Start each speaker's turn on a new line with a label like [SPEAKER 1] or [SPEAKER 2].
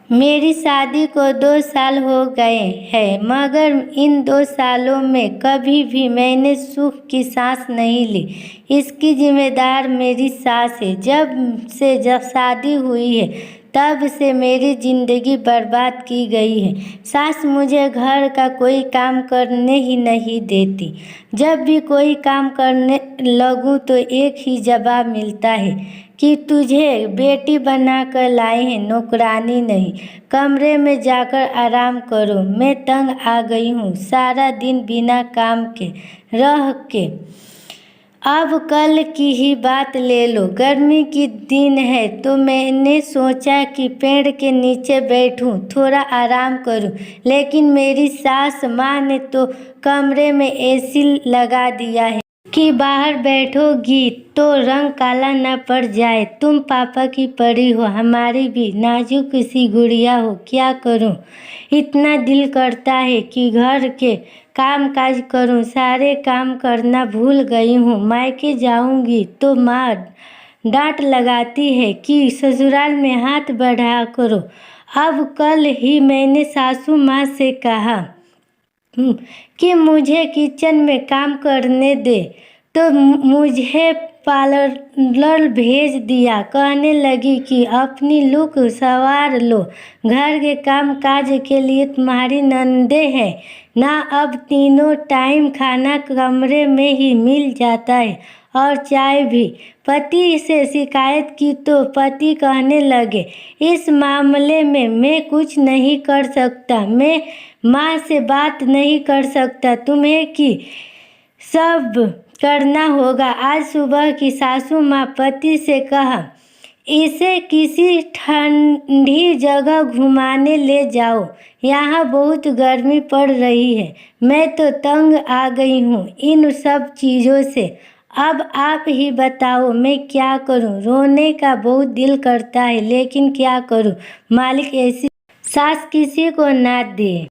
[SPEAKER 1] मेरी शादी को 2 साल हो गए हैं, मगर इन 2 सालों में कभी भी मैंने सुख की सांस नहीं ली। इसकी जिम्मेदार मेरी सास है। जब शादी हुई है तब से मेरी ज़िंदगी बर्बाद की गई है। सास मुझे घर का कोई काम करने ही नहीं देती। जब भी कोई काम करने लगूं तो एक ही जवाब मिलता है कि तुझे बेटी बनाकर लाए हैं, नौकरानी नहीं। कमरे में जाकर आराम करो। मैं तंग आ गई हूँ सारा दिन बिना काम के रह के। अब कल की ही बात ले लो। गर्मी की दिन है तो मैंने सोचा कि पेड़ के नीचे बैठूं, थोड़ा आराम करूं, लेकिन मेरी सास माँ ने तो कमरे में एसी लगा दिया है कि बाहर बैठोगी तो रंग काला न पड़ जाए। तुम पापा की परी हो, हमारी भी नाजुक सी गुड़िया हो। क्या करूं? इतना दिल करता है कि घर के काम काज करूं, सारे काम करना भूल गई हूँ। मायके जाऊंगी तो माँ डांट लगाती है कि ससुराल में हाथ बढ़ा करो। अब कल ही मैंने सासू माँ से कहा कि मुझे किचन में काम करने दे, तो मुझे पार्लर भेज दिया। कहने लगी कि अपनी लुक संवार लो, घर के काम काज के लिए तुम्हारी ननदें हैं ना। अब तीनों टाइम खाना कमरे में ही मिल जाता है और चाय भी। पति से शिकायत की तो पति कहने लगे, इस मामले में मैं कुछ नहीं कर सकता, मैं माँ से बात नहीं कर सकता, तुम्हें कि सब करना होगा। आज सुबह की सासू माँ पति से कहा, इसे किसी ठंडी जगह घुमाने ले जाओ, यहाँ बहुत गर्मी पड़ रही है। मैं तो तंग आ गई हूँ इन सब चीज़ों से। अब आप ही बताओ मैं क्या करूँ? रोने का बहुत दिल करता है, लेकिन क्या करूँ? मालिक ऐसी सास किसी को ना दे।